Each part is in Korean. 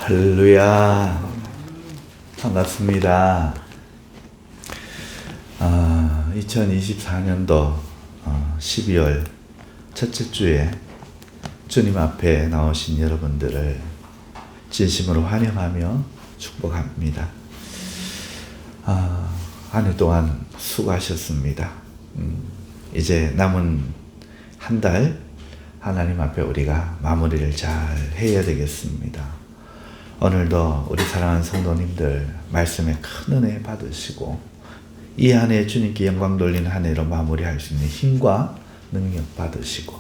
할렐루야. 반갑습니다. 2024년도 12월 첫째 주에 주님 앞에 나오신 여러분들을 진심으로 환영하며 축복합니다. 한 해 동안 수고하셨습니다. 이제 남은 한 달 하나님 앞에 우리가 마무리를 잘 해야 되겠습니다. 오늘도 우리 사랑하는 성도님들 말씀에 큰 은혜 받으시고 이 한 해 주님께 영광 돌리는 한 해로 마무리할 수 있는 힘과 능력 받으시고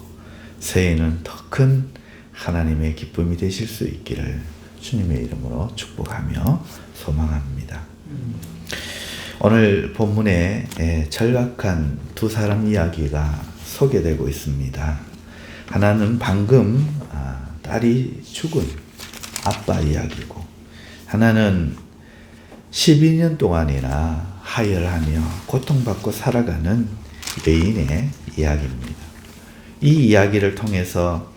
새해에는 더 큰 하나님의 기쁨이 되실 수 있기를 주님의 이름으로 축복하며 소망합니다. 오늘 본문에 절박한 두 사람 이야기가 소개되고 있습니다. 하나는 방금 딸이 죽은 아빠 이야기고, 하나는 12년 동안이나 하혈하며 고통받고 살아가는 여인의 이야기입니다. 이 이야기를 통해서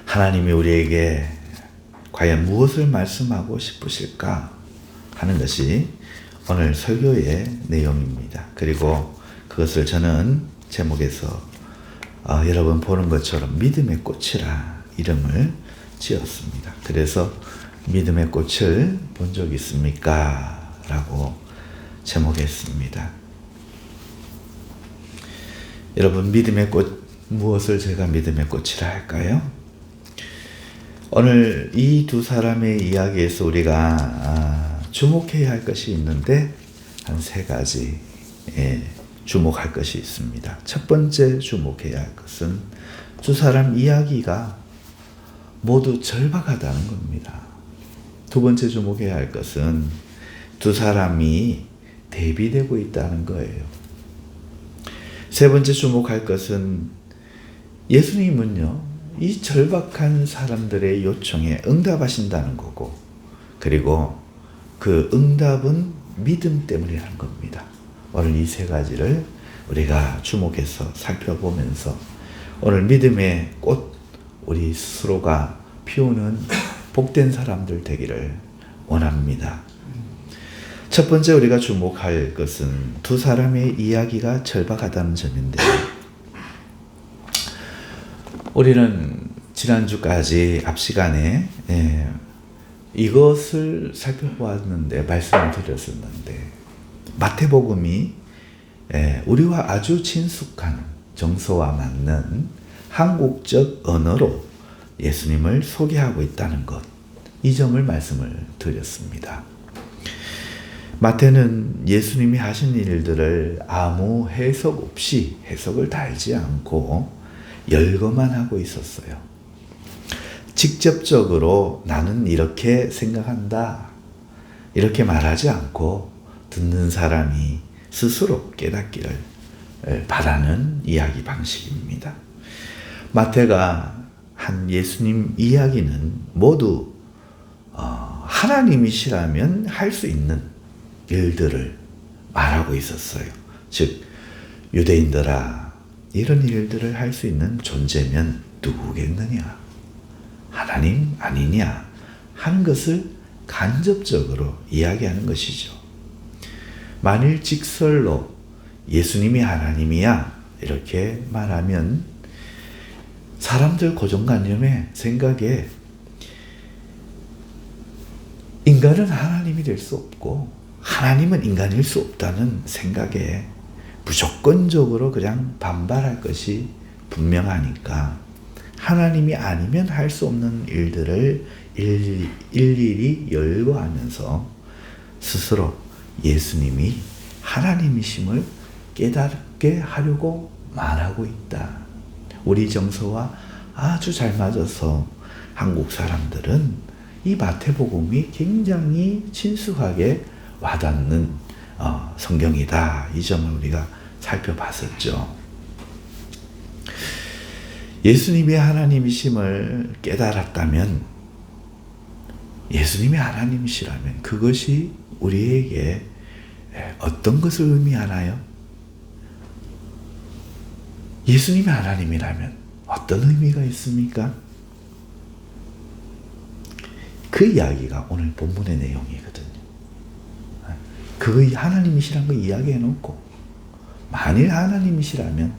하나님이 우리에게 과연 무엇을 말씀하고 싶으실까 하는 것이 오늘 설교의 내용입니다. 그리고 그것을 저는 제목에서 여러분 보는 것처럼 믿음의 꽃이라 이름을 지었습니다. 그래서 믿음의 꽃을 본 적 있습니까? 라고 제목했습니다. 여러분, 믿음의 꽃, 무엇을 제가 믿음의 꽃이라 할까요? 오늘 이 두 사람의 이야기에서 우리가 주목해야 할 것이 있는데 한 세 가지 주목할 것이 있습니다. 첫 번째 주목해야 할 것은 두 사람 이야기가 모두 절박하다는 겁니다. 두 번째 주목해야 할 것은 두 사람이 대비되고 있다는 거예요. 세 번째 주목할 것은 예수님은요, 이 절박한 사람들의 요청에 응답하신다는 거고, 그리고 그 응답은 믿음 때문이라는 겁니다. 오늘 이 세 가지를 우리가 주목해서 살펴보면서 오늘 믿음의 꽃, 우리 스스로가 피우는 복된 사람들 되기를 원합니다. 첫 번째 우리가 주목할 것은 두 사람의 이야기가 절박하다는 점인데, 우리는 지난주까지 앞 시간에 이것을 살펴보았는데, 말씀을 드렸었는데, 마태복음이 우리와 아주 친숙한 정서와 맞는 한국적 언어로 예수님을 소개하고 있다는 것, 이 점을 말씀을 드렸습니다. 마태는 예수님이 하신 일들을 아무 해석 없이, 해석을 달지 않고 열거만 하고 있었어요. 직접적으로 나는 이렇게 생각한다, 이렇게 말하지 않고 듣는 사람이 스스로 깨닫기를 바라는 이야기 방식입니다. 마태가 한 예수님 이야기는 모두 하나님이시라면 할 수 있는 일들을 말하고 있었어요. 즉, 유대인들아, 이런 일들을 할 수 있는 존재면 누구겠느냐? 하나님 아니냐? 하는 것을 간접적으로 이야기하는 것이죠. 만일 직설로 예수님이 하나님이야 이렇게 말하면 사람들 고정관념의 생각에 인간은 하나님이 될 수 없고 하나님은 인간일 수 없다는 생각에 무조건적으로 그냥 반발할 것이 분명하니까 하나님이 아니면 할 수 없는 일들을 일일이 열거하면서 스스로 예수님이 하나님이심을 깨닫게 하려고 말하고 있다. 우리 정서와 아주 잘 맞아서 한국 사람들은 이 마태복음이 굉장히 친숙하게 와닿는 성경이다. 이 점을 우리가 살펴봤었죠. 예수님이 하나님이심을 깨달았다면, 예수님이 하나님이시라면 그것이 우리에게 어떤 것을 의미하나요? 예수님이 하나님이라면 어떤 의미가 있습니까? 그 이야기가 오늘 본문의 내용이거든요. 그 하나님이시란 거 이야기해 놓고, 만일 하나님이시라면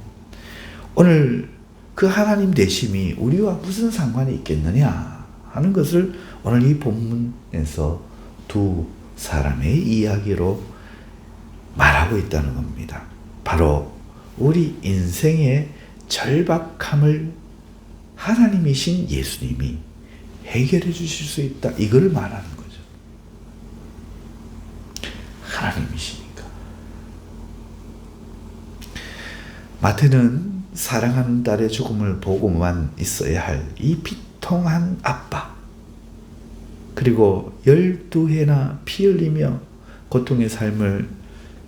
오늘 그 하나님 되심이 우리와 무슨 상관이 있겠느냐 하는 것을 오늘 이 본문에서 두 사람의 이야기로 말하고 있다는 겁니다. 바로 우리 인생의 절박함을 하나님이신 예수님이 해결해 주실 수 있다, 이걸 말하는 거죠. 하나님이시니까. 마태는 사랑하는 딸의 죽음을 보고만 있어야 할 이 비통한 아빠, 그리고 12해나 피 흘리며 고통의 삶을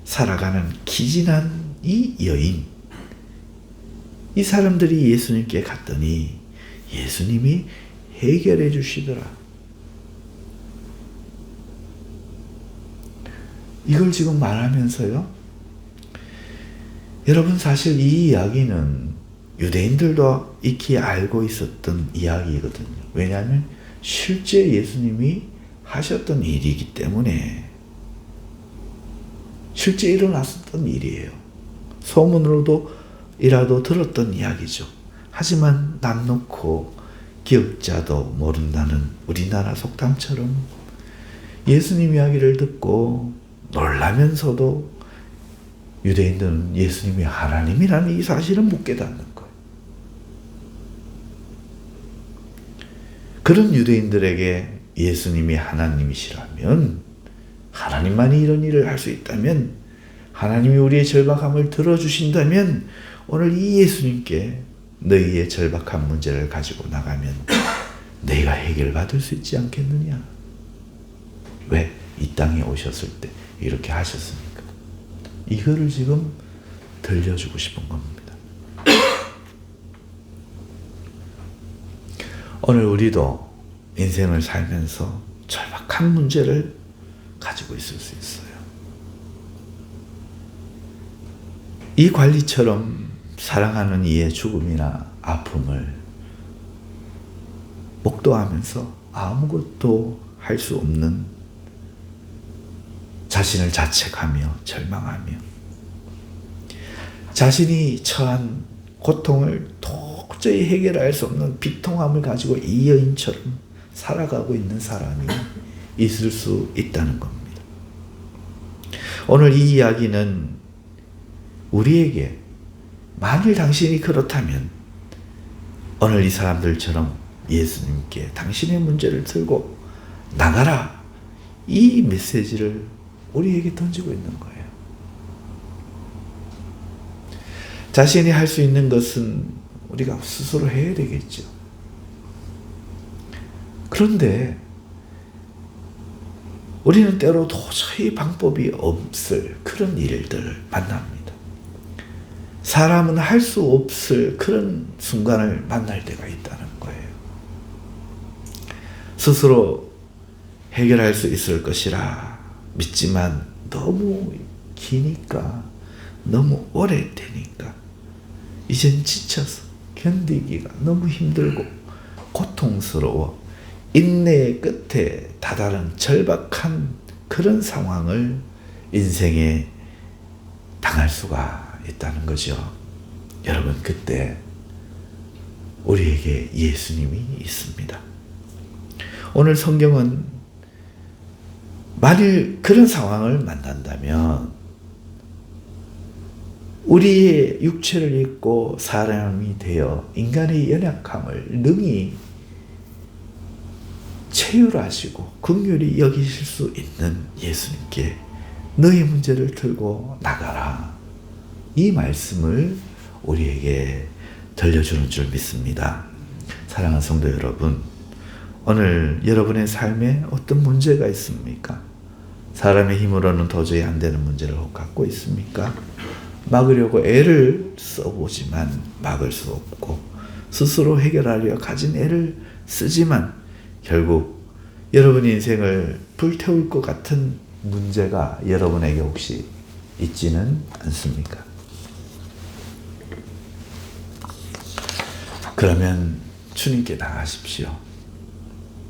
살아가는 기진한 이 여인, 이 사람들이 예수님께 갔더니 예수님이 해결해 주시더라. 이걸 지금 말하면서요, 여러분, 사실 이 이야기는 유대인들도 익히 알고 있었던 이야기거든요. 왜냐하면 실제 예수님이 하셨던 일이기 때문에, 실제 일어났었던 일이에요. 소문으로도 들었던 이야기죠. 하지만 남 놓고 기억자도 모른다는 우리나라 속담처럼 예수님 이야기를 듣고 놀라면서도 유대인들은 예수님이 하나님이라는 이 사실을 못 깨닫는 거예요. 그런 유대인들에게 예수님이 하나님이시라면, 하나님만이 이런 일을 할 수 있다면, 하나님이 우리의 절박함을 들어주신다면 오늘 이 예수님께 너희의 절박한 문제를 가지고 나가면 너희가 해결받을 수 있지 않겠느냐. 왜? 이 땅에 오셨을 때 이렇게 하셨으니까. 이거를 지금 들려주고 싶은 겁니다. 오늘 우리도 인생을 살면서 절박한 문제를 가지고 있을 수 있어요. 이 관리처럼 사랑하는 이의 죽음이나 아픔을 목도하면서 아무것도 할 수 없는, 자신을 자책하며 절망하며 자신이 처한 고통을 도저히 해결할 수 없는 비통함을 가지고 이 여인처럼 살아가고 있는 사람이 있을 수 있다는 겁니다. 오늘 이 이야기는 우리에게, 만일 당신이 그렇다면 오늘 이 사람들처럼 예수님께 당신의 문제를 들고 나가라, 이 메시지를 우리에게 던지고 있는 거예요. 자신이 할 수 있는 것은 우리가 스스로 해야 되겠죠. 그런데 우리는 때로 도저히 방법이 없을 그런 일들을 만납니다. 사람은 할 수 없을 그런 순간을 만날 때가 있다는 거예요. 스스로 해결할 수 있을 것이라 믿지만 너무 기니까, 너무 오래되니까 이젠 지쳐서 견디기가 너무 힘들고 고통스러워 인내의 끝에 다다른 절박한 그런 상황을 인생에 당할 수가 있다는 거죠. 여러분, 그때 우리에게 예수님이 있습니다. 오늘 성경은 만일 그런 상황을 만난다면 우리의 육체를 입고 사람이 되어 인간의 연약함을 능히 체휼하시고 긍휼히 여기실 수 있는 예수님께 너의 문제를 들고 나가라, 이 말씀을 우리에게 들려주는 줄 믿습니다. 사랑하는 성도 여러분, 오늘 여러분의 삶에 어떤 문제가 있습니까? 사람의 힘으로는 도저히 안 되는 문제를 갖고 있습니까? 막으려고 애를 써보지만 막을 수 없고, 스스로 해결하려 가진 애를 쓰지만 결국 여러분의 인생을 불태울 것 같은 문제가 여러분에게 혹시 있지는 않습니까? 그러면 주님께 나가십시오.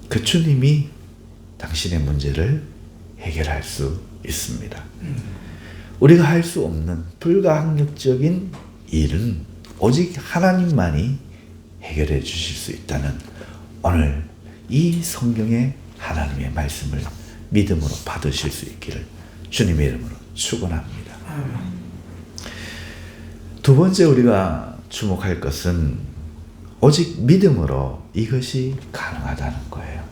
그 주님이 당신의 문제를 해결할 수 있습니다. 우리가 할 수 없는 불가항력적인 일은 오직 하나님만이 해결해 주실 수 있다는 오늘 이 성경의 하나님의 말씀을 믿음으로 받으실 수 있기를 주님의 이름으로 축원합니다. 두 번째 우리가 주목할 것은 오직 믿음으로 이것이 가능하다는 거예요.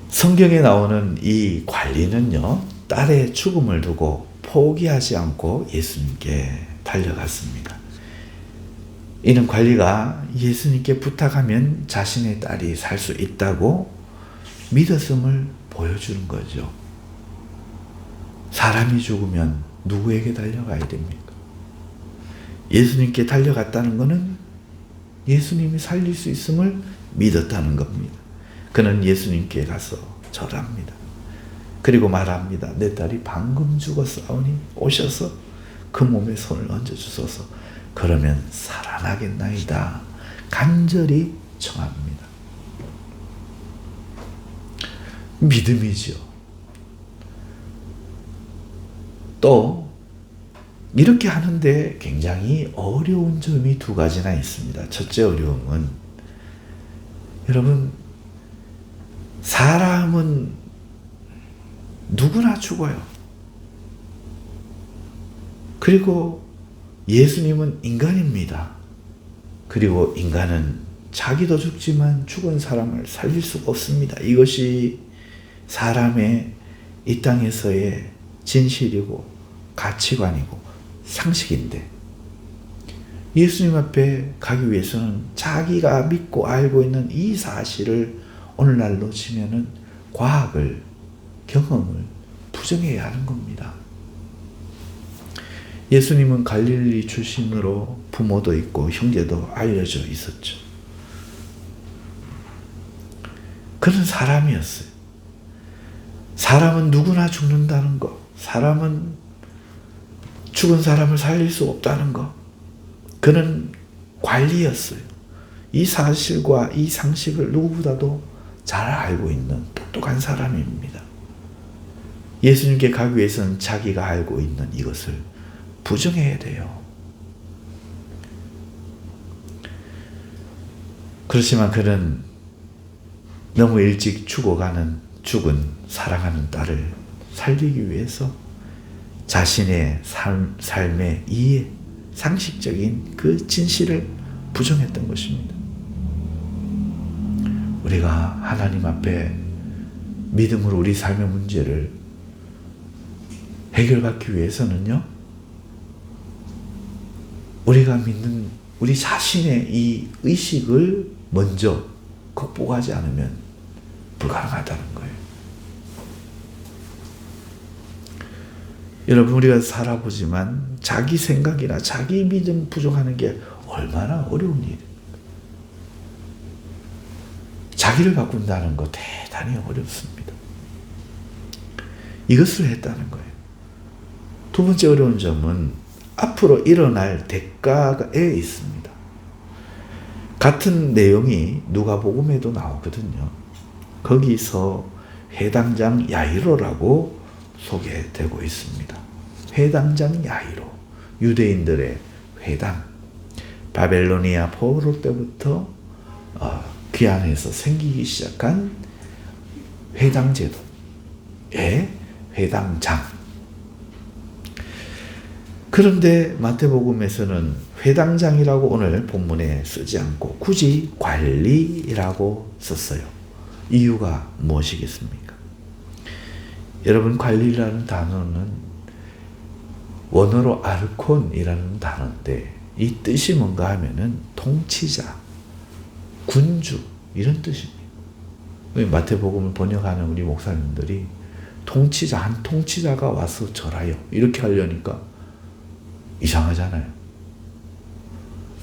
성경에 나오는 이 관리는요, 딸의 죽음을 두고 포기하지 않고 예수님께 달려갔습니다. 이는 관리가 예수님께 부탁하면 자신의 딸이 살 수 있다고 믿었음을 보여주는 거죠. 사람이 죽으면 누구에게 달려가야 됩니까? 예수님께 달려갔다는 것은 예수님이 살릴 수 있음을 믿었다는 겁니다. 그는 예수님께 가서 절합니다. 그리고 말합니다. 내 딸이 방금 죽었사오니 오셔서 그 몸에 손을 얹어주소서. 그러면 살아나겠나이다. 간절히 청합니다. 믿음이죠. 또 이렇게 하는데 굉장히 어려운 점이 두 가지나 있습니다. 첫째 어려움은 여러분, 사람은 누구나 죽어요. 그리고 예수님은 인간입니다. 그리고 인간은 자기도 죽지만 죽은 사람을 살릴 수가 없습니다. 이것이 사람의 이 땅에서의 진실이고 가치관이고 상식인데, 예수님 앞에 가기 위해서는 자기가 믿고 알고 있는 이 사실을 오늘날로 치면은 과학을, 경험을 부정해야 하는 겁니다. 예수님은 갈릴리 출신으로 부모도 있고 형제도 알려져 있었죠. 그는 사람이었어요. 사람은 누구나 죽는다는 것, 사람은 죽은 사람을 살릴 수 없다는 것, 그는 관리였어요. 이 사실과 이 상식을 누구보다도 잘 알고 있는 똑똑한 사람입니다. 예수님께 가기 위해서는 자기가 알고 있는 이것을 부정해야 돼요. 그렇지만 그는 너무 일찍 죽은 사랑하는 딸을 살리기 위해서 자신의 삶의 이해, 상식적인 그 진실을 부정했던 것입니다. 우리가 하나님 앞에 믿음으로 우리 삶의 문제를 해결받기 위해서는요, 우리가 믿는 우리 자신의 이 의식을 먼저 극복하지 않으면 불가능하다는 거예요. 여러분, 우리가 살아보지만 자기 생각이나 자기 믿음 부족하는 게 얼마나 어려운 일이에요. 자기를 바꾼다는 거 대단히 어렵습니다. 이것을 했다는 거예요. 두 번째 어려운 점은 앞으로 일어날 대가에 있습니다. 같은 내용이 누가복음에도 나오거든요. 거기서 회당장 야이로라고 소개되고 있습니다. 회당장 야이로, 유대인들의 회당, 바벨로니아 포로 때부터 귀환해서 생기기 시작한 회당 제도의 회당장. 그런데 마태복음에서는 회당장이라고 오늘 본문에 쓰지 않고 굳이 관리라고 썼어요. 이유가 무엇이겠습니까? 여러분, 관리라는 단어는 원어로 아르콘이라는 단어인데 이 뜻이 뭔가 하면은 통치자, 군주 이런 뜻입니다. 마태복음을 번역하는 우리 목사님들이 한 통치자가 와서 절하여 이렇게 하려니까 이상하잖아요.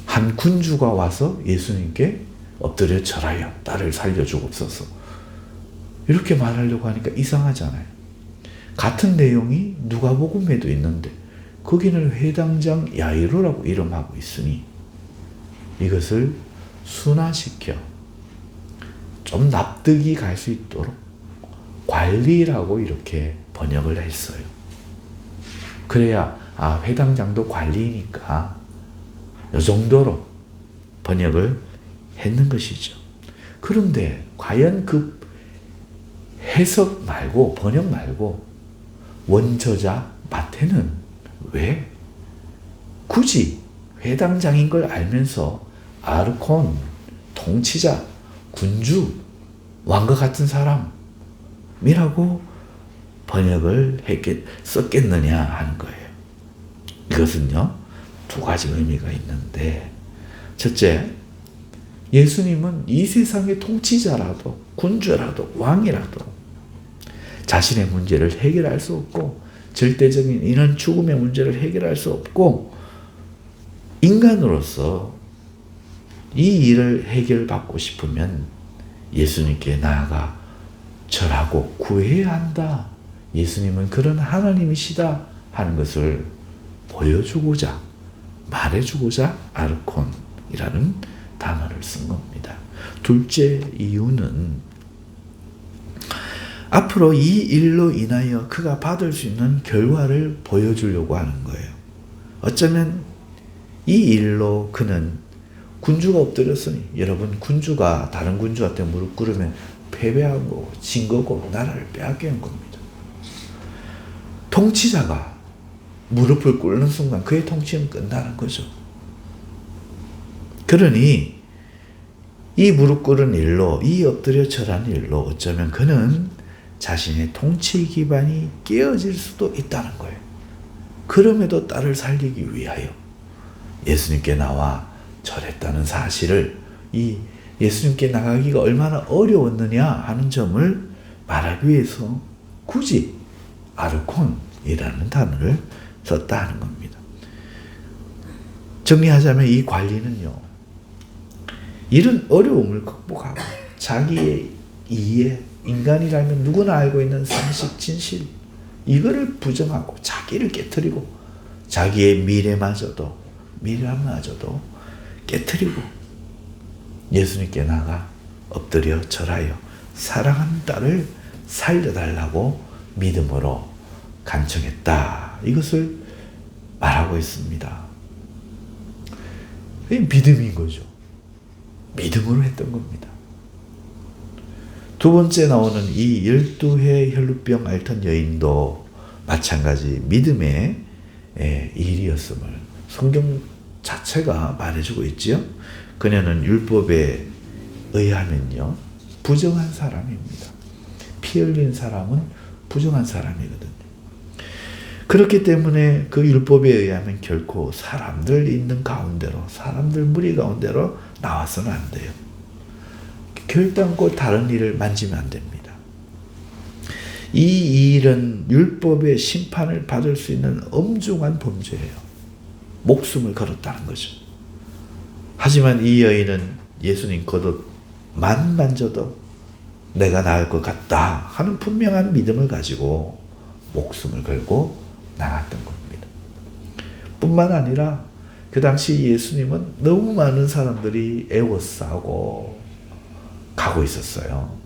한 군주가 와서 예수님께 엎드려 절하여 딸을 살려주옵소서 이렇게 말하려고 하니까 이상하잖아요. 같은 내용이 누가복음에도 있는데 거기는 회당장 야이로라고 이름하고 있으니 이것을 순화시켜 좀 납득이 갈 수 있도록 관리라고 이렇게 번역을 했어요. 그래야 회당장도 관리니까 이 정도로 번역을 했는 것이죠. 그런데 과연 그 해석 말고 번역 말고 원저자 마태는 왜 굳이 회당장인 걸 알면서 아르콘, 통치자, 군주, 왕과 같은 사람이라고 번역을 썼겠느냐 하는 거예요. 이것은요, 두 가지 의미가 있는데, 첫째, 예수님은 이 세상의 통치자라도 군주라도 왕이라도 자신의 문제를 해결할 수 없고 절대적인 인원 죽음의 문제를 해결할 수 없고 인간으로서 이 일을 해결받고 싶으면 예수님께 나아가 절하고 구해야 한다. 예수님은 그런 하나님이시다 하는 것을 보여주고자 말해주고자 아르콘이라는 단어를 쓴 겁니다. 둘째 이유는 앞으로 이 일로 인하여 그가 받을 수 있는 결과를 보여주려고 하는 거예요. 어쩌면 이 일로 그는 군주가 엎드렸으니, 여러분 군주가 다른 군주한테 무릎 꿇으면 패배하고 진 거고 나라를 빼앗기는 겁니다. 통치자가 무릎을 꿇는 순간 그의 통치는 끝나는 거죠. 그러니 이 무릎 꿇은 일로, 이 엎드려 절한 일로 어쩌면 그는 자신의 통치 기반이 깨어질 수도 있다는 거예요. 그럼에도 딸을 살리기 위하여 예수님께 나와 절했다는 사실을, 이 예수님께 나가기가 얼마나 어려웠느냐 하는 점을 말하기 위해서 굳이 아르콘이라는 단어를 썼다 하는 겁니다. 정리하자면 이 관리는요, 이런 어려움을 극복하고 자기의 이해, 인간이라면 누구나 알고 있는 상식, 진실, 이거를 부정하고 자기를 깨트리고 자기의 미래마저도 깨트리고 예수님께 나가 엎드려 절하여 사랑하는 딸을 살려달라고 믿음으로 간청했다. 이것을 말하고 있습니다. 그게 믿음인 거죠. 믿음으로 했던 겁니다. 두 번째 나오는 이 12해 혈루병 앓던 여인도 마찬가지 믿음의 일이었음을 성경 자체가 말해주고 있지요. 그녀는 율법에 의하면요, 부정한 사람입니다. 피 흘린 사람은 부정한 사람이거든요. 그렇기 때문에 그 율법에 의하면 결코 사람들 있는 가운데로, 사람들 무리 가운데로 나와서는 안 돼요. 결단코 다른 일을 만지면 안 됩니다. 이 일은 율법의 심판을 받을 수 있는 엄중한 범죄예요. 목숨을 걸었다는 거죠. 하지만 이 여인은 예수님 겉옷만 만져도 내가 나을 것 같다 하는 분명한 믿음을 가지고 목숨을 걸고 나갔던 겁니다. 뿐만 아니라 그 당시 예수님은 너무 많은 사람들이 애워싸고 가고 있었어요.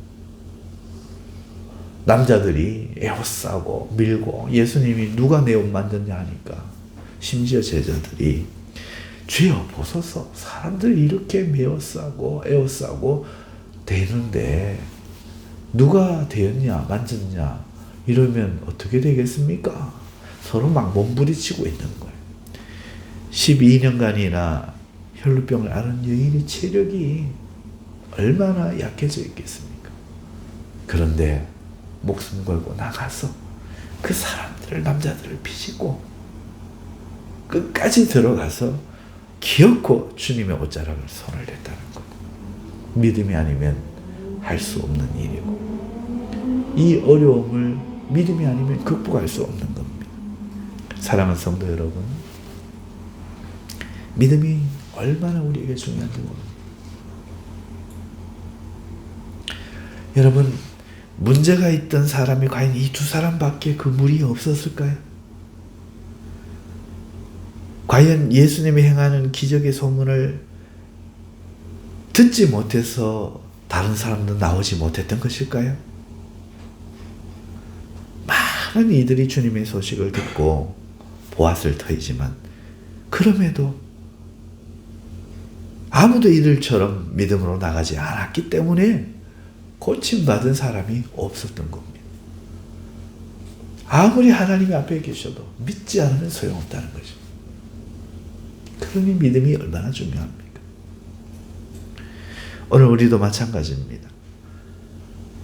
남자들이 애워싸고 밀고, 예수님이 누가 내 옷 만졌냐 하니까 심지어 제자들이 주여 보소서, 사람들이 이렇게 메어싸고 애워싸고 대는데 누가 대었냐 만졌냐 이러면 어떻게 되겠습니까? 서로 막 몸부리치고 있는 거예요. 12년간이나 혈루병을 앓은 여인의 체력이 얼마나 약해져 있겠습니까? 그런데 목숨 걸고 나가서 그 사람들을, 남자들을 비집고 끝까지 들어가서 기어코 주님의 옷자락을 손을 댔다는 것. 믿음이 아니면 할 수 없는 일이고, 이 어려움을 믿음이 아니면 극복할 수 없는 겁니다. 사랑하는 성도 여러분, 믿음이 얼마나 우리에게 중요한지 모릅니다. 여러분, 문제가 있던 사람이 과연 이 두 사람밖에 그 무리에 없었을까요? 과연 예수님이 행하는 기적의 소문을 듣지 못해서 다른 사람도 나오지 못했던 것일까요? 많은 이들이 주님의 소식을 듣고 보았을 터이지만 그럼에도 아무도 이들처럼 믿음으로 나가지 않았기 때문에 고침받은 사람이 없었던 겁니다. 아무리 하나님 앞에 계셔도 믿지 않으면 소용없다는 거죠. 그러니 믿음이 얼마나 중요합니까? 오늘 우리도 마찬가지입니다.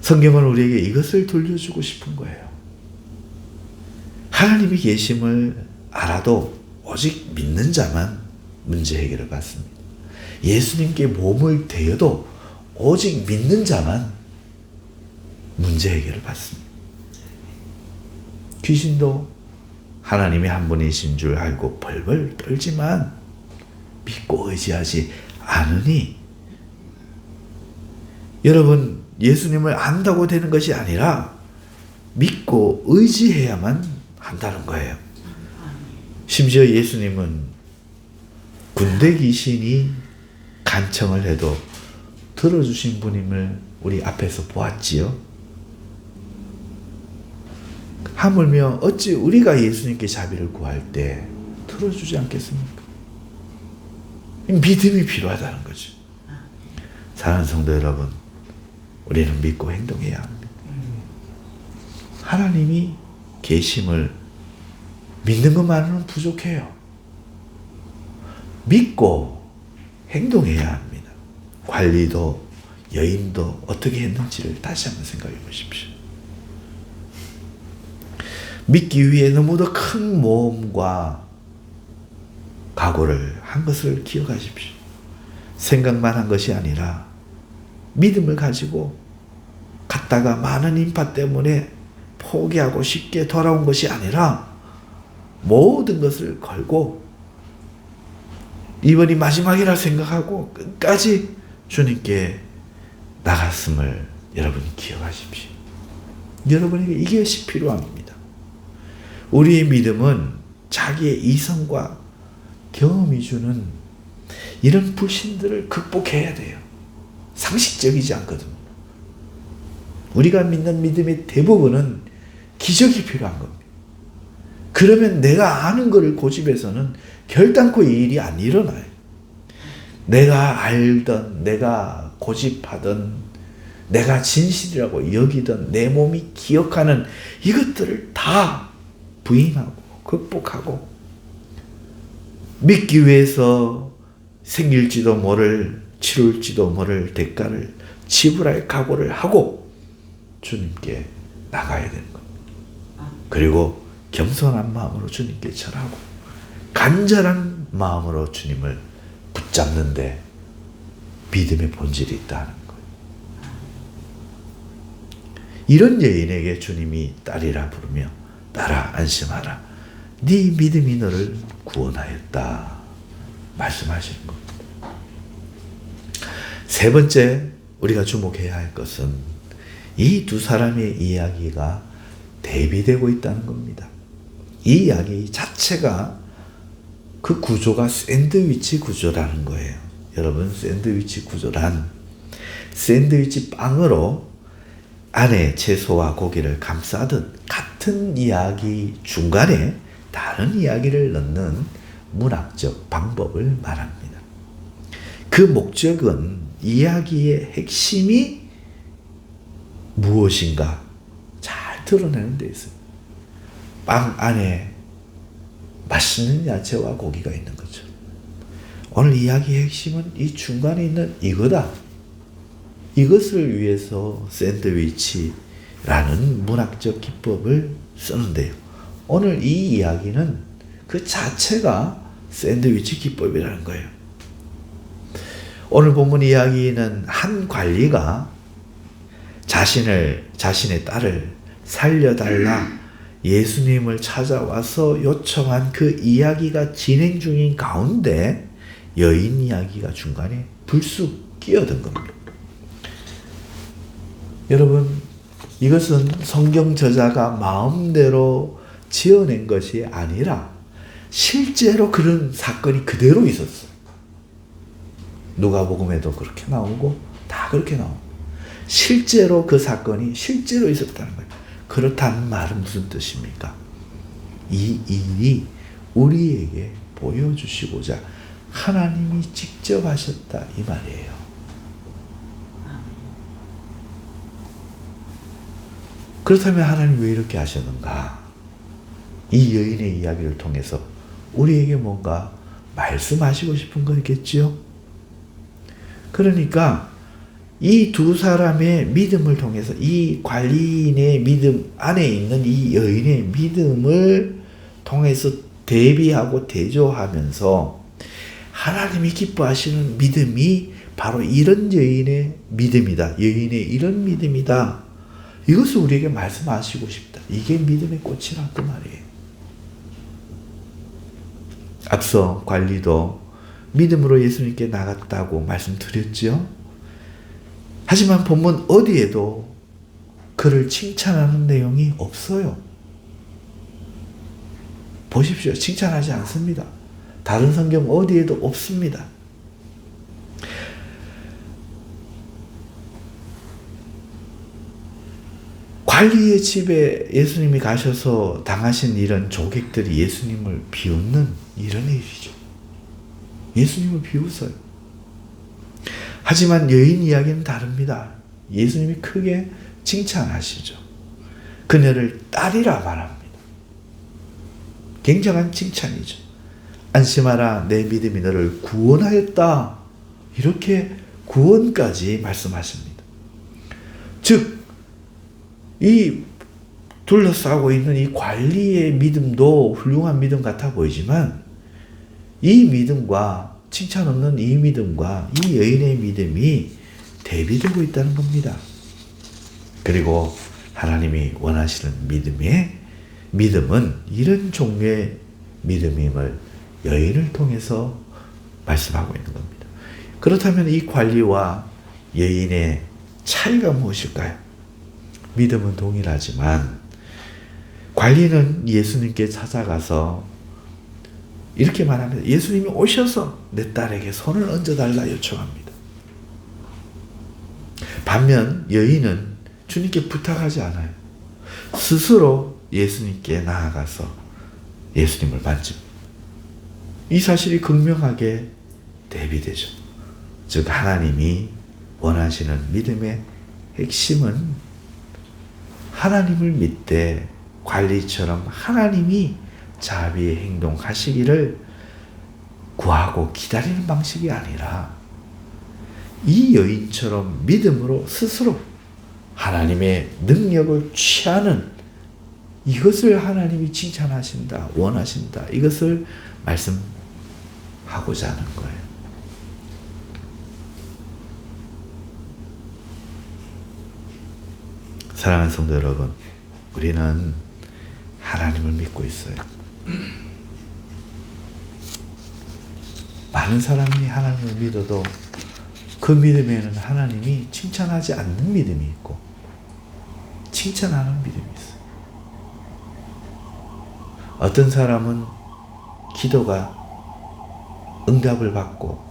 성경은 우리에게 이것을 돌려주고 싶은 거예요. 하나님이 계심을 알아도 오직 믿는 자만 문제 해결을 받습니다. 예수님께 몸을 대어도 오직 믿는 자만 문제 해결을 받습니다. 귀신도 하나님이 한 분이신 줄 알고 벌벌 떨지만 믿고 의지하지 않으니, 여러분, 예수님을 안다고 되는 것이 아니라 믿고 의지해야만 한다는 거예요. 심지어 예수님은 군대 귀신이 간청을 해도 들어주신 분임을 우리 앞에서 보았지요. 하물며 어찌 우리가 예수님께 자비를 구할 때 들어주지 않겠습니까? 믿음이 필요하다는 거죠. 사랑하는 성도 여러분, 우리는 믿고 행동해야 합니다. 하나님이 계심을 믿는 것만으로는 부족해요. 믿고 행동해야 합니다. 관리도 여인도 어떻게 했는지를 다시 한번 생각해 보십시오. 믿기 위해 너무도 큰 모험과 각오를 한 것을 기억하십시오. 생각만 한 것이 아니라 믿음을 가지고 갔다가 많은 인파 때문에 포기하고 쉽게 돌아온 것이 아니라 모든 것을 걸고 이번이 마지막이라 생각하고 끝까지 주님께 나갔음을 여러분이 기억하십시오. 여러분에게 이것이 필요합니다. 우리의 믿음은 자기의 이성과 경험이 주는 이런 불신들을 극복해야 돼요. 상식적이지 않거든요. 우리가 믿는 믿음의 대부분은 기적이 필요한 겁니다. 그러면 내가 아는 것을 고집해서는 결단코 이 일이 안 일어나요. 내가 알던, 내가 고집하던, 내가 진실이라고 여기던 내 몸이 기억하는 이것들을 다 부인하고 극복하고 믿기 위해서 생길지도 모를, 치룰지도 모를 대가를 지불할 각오를 하고 주님께 나가야 되는 겁니다. 그리고 겸손한 마음으로 주님께 절하고 간절한 마음으로 주님을 붙잡는데 믿음의 본질이 있다는 거예요. 이런 여인에게 주님이 딸이라 부르며 딸아 안심하라, 네 믿음이 너를 구원하였다 말씀하시는 겁니다. 세 번째 우리가 주목해야 할 것은 이 두 사람의 이야기가 대비되고 있다는 겁니다. 이 이야기 자체가 그 구조가 샌드위치 구조라는 거예요. 여러분, 샌드위치 구조란 샌드위치 빵으로 안에 채소와 고기를 감싸듯 같은 이야기 중간에 다른 이야기를 넣는 문학적 방법을 말합니다. 그 목적은 이야기의 핵심이 무엇인가 잘 드러내는 데 있어요. 빵 안에 맛있는 야채와 고기가 있는 거죠. 오늘 이야기의 핵심은 이 중간에 있는 이거다. 이것을 위해서 샌드위치라는 문학적 기법을 쓰는데요. 오늘 이 이야기는 그 자체가 샌드위치 기법이라는 거예요. 오늘 본문 이야기는 한 관리가 자신의 딸을 살려달라 예수님을 찾아와서 요청한 그 이야기가 진행 중인 가운데 여인 이야기가 중간에 불쑥 끼어든 겁니다. 여러분, 이것은 성경 저자가 마음대로 지어낸 것이 아니라 실제로 그런 사건이 그대로 있었어요. 누가복음에도 그렇게 나오고 다 그렇게 나옵니다. 실제로 그 사건이 실제로 있었다는 거예요. 그렇다는 말은 무슨 뜻입니까? 이 일이 우리에게 보여주시고자 하나님이 직접 하셨다 이 말이에요. 그렇다면 하나님 왜 이렇게 하셨는가? 이 여인의 이야기를 통해서 우리에게 뭔가 말씀하시고 싶은 거겠죠? 그러니까 이 두 사람의 믿음을 통해서 이 관리인의 믿음 안에 있는 이 여인의 믿음을 통해서 대비하고 대조하면서 하나님이 기뻐하시는 믿음이 바로 이런 여인의 믿음이다. 여인의 이런 믿음이다. 이것을 우리에게 말씀하시고 싶다. 이게 믿음의 꽃이라 그 말이에요. 앞서 관리도 믿음으로 예수님께 나갔다고 말씀드렸죠. 하지만 본문 어디에도 그를 칭찬하는 내용이 없어요. 보십시오. 칭찬하지 않습니다. 다른 성경 어디에도 없습니다. 관리의 집에 예수님이 가셔서 당하신 이런 조객들이 예수님을 비웃는 이런 일이죠. 예수님을 비웃어요. 하지만 여인 이야기는 다릅니다. 예수님이 크게 칭찬하시죠. 그녀를 딸이라 말합니다. 굉장한 칭찬이죠. 안심하라, 내 믿음이 너를 구원하였다. 이렇게 구원까지 말씀하십니다. 즉, 이 둘러싸고 있는 이 관리의 믿음도 훌륭한 믿음 같아 보이지만 이 믿음과 칭찬 없는 이 믿음과 이 여인의 믿음이 대비되고 있다는 겁니다. 그리고 하나님이 원하시는 믿음은 이런 종류의 믿음임을 여인을 통해서 말씀하고 있는 겁니다. 그렇다면 이 관리와 여인의 차이가 무엇일까요? 믿음은 동일하지만 관리는 예수님께 찾아가서 이렇게 말합니다. 예수님이 오셔서 내 딸에게 손을 얹어달라 요청합니다. 반면 여인은 주님께 부탁하지 않아요. 스스로 예수님께 나아가서 예수님을 만집니다. 이 사실이 극명하게 대비되죠. 즉 하나님이 원하시는 믿음의 핵심은 하나님을 믿되 관리처럼 하나님이 자비의 행동하시기를 구하고 기다리는 방식이 아니라 이 여인처럼 믿음으로 스스로 하나님의 능력을 취하는 이것을 하나님이 칭찬하신다, 원하신다. 이것을 말씀하고자 하는 거예요. 사랑하는 성도 여러분, 우리는 하나님을 믿고 있어요. 많은 사람이 하나님을 믿어도 그 믿음에는 하나님이 칭찬하지 않는 믿음이 있고 칭찬하는 믿음이 있어요. 어떤 사람은 기도가 응답을 받고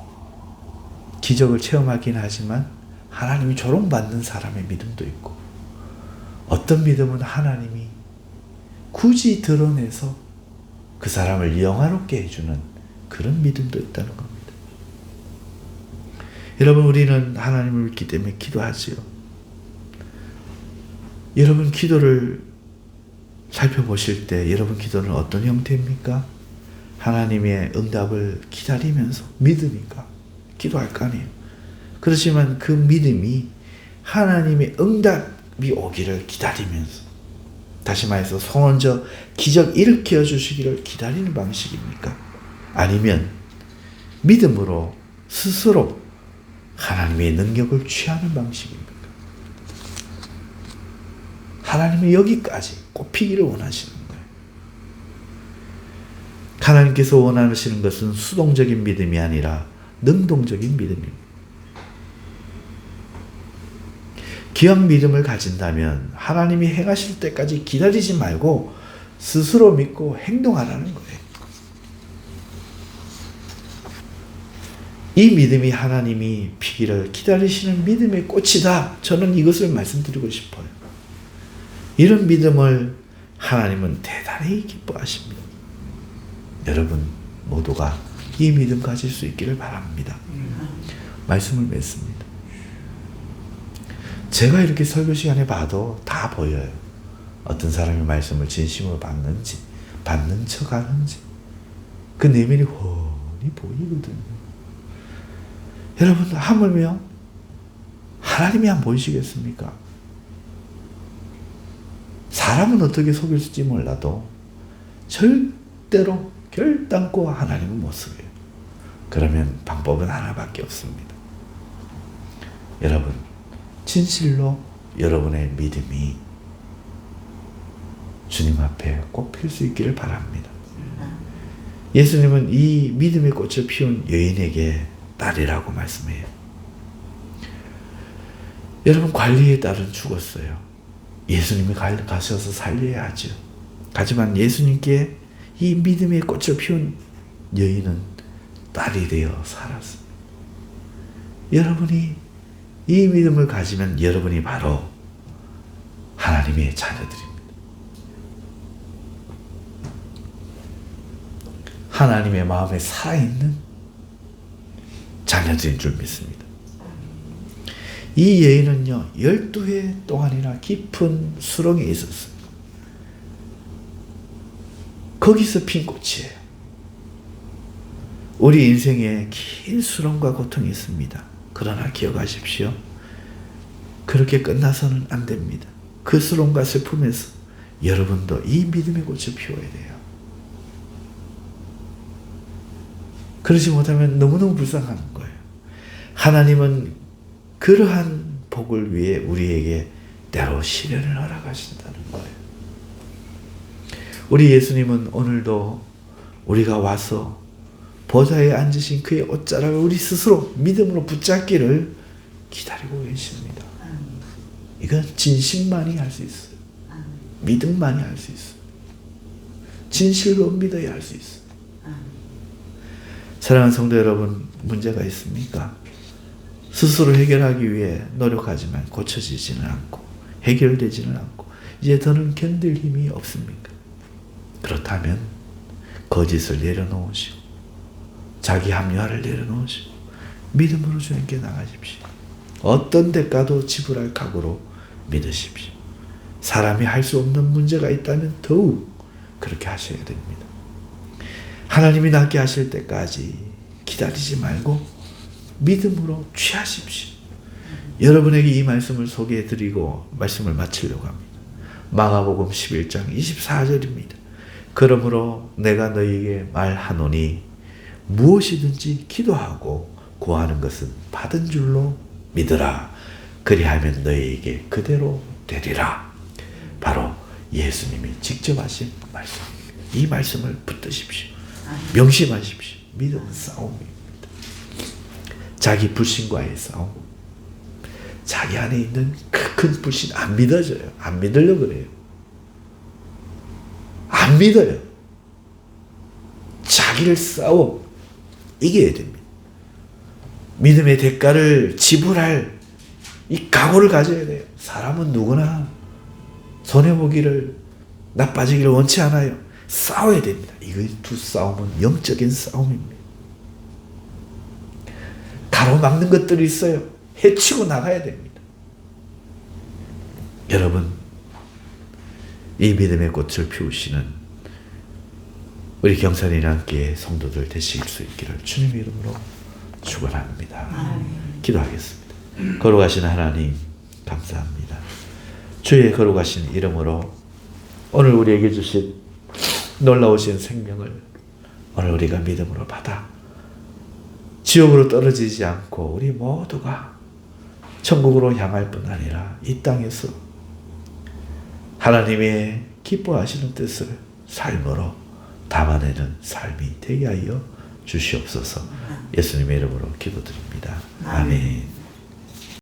기적을 체험하긴 하지만 하나님이 조롱받는 사람의 믿음도 있고 어떤 믿음은 하나님이 굳이 드러내서 그 사람을 영화롭게 해주는 그런 믿음도 있다는 겁니다. 여러분, 우리는 하나님을 믿기 때문에 기도하지요. 여러분 기도를 살펴보실 때 여러분 기도는 어떤 형태입니까? 하나님의 응답을 기다리면서 믿으니까 기도할 거 아니에요. 그렇지만 그 믿음이 하나님의 응답이 오기를 기다리면서, 다시 말해서 손 얹어 기적 일으켜 주시기를 기다리는 방식입니까? 아니면 믿음으로 스스로 하나님의 능력을 취하는 방식입니까? 하나님은 여기까지 꼽히기를 원하시는 거예요. 하나님께서 원하시는 것은 수동적인 믿음이 아니라 능동적인 믿음입니다. 기왕 믿음을 가진다면 하나님이 행하실 때까지 기다리지 말고 스스로 믿고 행동하라는 거예요. 이 믿음이 하나님이 피기를 기다리시는 믿음의 꽃이다. 저는 이것을 말씀드리고 싶어요. 이런 믿음을 하나님은 대단히 기뻐하십니다. 여러분 모두가 이 믿음 가질 수 있기를 바랍니다. 말씀을 맺습니다. 제가 이렇게 설교 시간에 봐도 다 보여요. 어떤 사람이 말씀을 진심으로 받는지, 받는 척 하는지 그 내면이 훤히 보이거든요. 여러분 하물며 하나님이 안 보이시겠습니까? 사람은 어떻게 속일지 몰라도 절대로 결단코 하나님은 못 속여요. 그러면 방법은 하나밖에 없습니다. 여러분 진실로 여러분의 믿음이 주님 앞에 꼭 필 수 있기를 바랍니다. 예수님은 이 믿음의 꽃을 피운 여인에게 딸이라고 말씀해요. 여러분 관리의 딸은 죽었어요. 예수님이 가셔서 살려야 하죠. 하지만 예수님께 이 믿음의 꽃을 피운 여인은 딸이 되어 살았습니다. 여러분이 이 믿음을 가지면 여러분이 바로 하나님의 자녀들입니다. 하나님의 마음에 살아있는 자녀들인 줄 믿습니다. 이 여인은요 12해 동안이나 깊은 수렁에 있었어요. 거기서 핀 꽃이에요. 우리 인생에 긴 수렁과 고통이 있습니다. 그러나 기억하십시오. 그렇게 끝나서는 안 됩니다. 그 수렁과 슬픔에서 여러분도 이 믿음의 꽃을 피워야 돼요. 그러지 못하면 너무너무 불쌍한 거예요. 하나님은 그러한 복을 위해 우리에게 때로 시련을 허락하신다는 거예요. 우리 예수님은 오늘도 우리가 와서 보좌에 앉으신 그의 옷자락을 우리 스스로 믿음으로 붙잡기를 기다리고 계십니다. 이건 진심만이 할 수 있어요. 믿음만이 할 수 있어요. 진실로 믿어야 할 수 있어요. 사랑하는 성도 여러분, 문제가 있습니까? 스스로 해결하기 위해 노력하지만 고쳐지지는 않고 해결되지는 않고 이제 더는 견딜 힘이 없습니까? 그렇다면 거짓을 내려놓으시고 자기 합리화를 내려놓으시고 믿음으로 주님께 나가십시오. 어떤 대가도 지불할 각오로 믿으십시오. 사람이 할 수 없는 문제가 있다면 더욱 그렇게 하셔야 됩니다. 하나님이 낫게 하실 때까지 기다리지 말고 믿음으로 취하십시오. 여러분에게 이 말씀을 소개해드리고 말씀을 마치려고 합니다. 마가복음 11장 24절입니다. 그러므로 내가 너희에게 말하노니 무엇이든지 기도하고 구하는 것은 받은 줄로 믿으라. 그리하면 너희에게 그대로 되리라. 바로 예수님이 직접 하신 말씀입니다. 이 말씀을 붙드십시오. 명심하십시오. 믿음은 싸움입니다. 자기 불신과의 싸움. 자기 안에 있는 큰 불신 안 믿어져요. 안 믿으려고 그래요. 안 믿어요. 자기를 싸워 이겨야 됩니다. 믿음의 대가를 지불할 이 각오를 가져야 돼요. 사람은 누구나 손해보기를 나빠지기를 원치 않아요. 싸워야 됩니다. 이 두 싸움은 영적인 싸움입니다. 가로막는 것들이 있어요. 해치고 나가야 됩니다. 여러분, 이 믿음의 꽃을 피우시는 우리 경산이랑교회 성도들 되실 수 있기를 주님의 이름으로 축원합니다. 기도하겠습니다. 거룩하신 하나님 감사합니다. 주의 거룩하신 이름으로 오늘 우리에게 주신 놀라우신 생명을 오늘 우리가 믿음으로 받아 지옥으로 떨어지지 않고 우리 모두가 천국으로 향할 뿐 아니라 이 땅에서 하나님의 기뻐하시는 뜻을 삶으로 담아내는 삶이 되게 하여 주시옵소서. 예수님의 이름으로 기도드립니다. 아멘.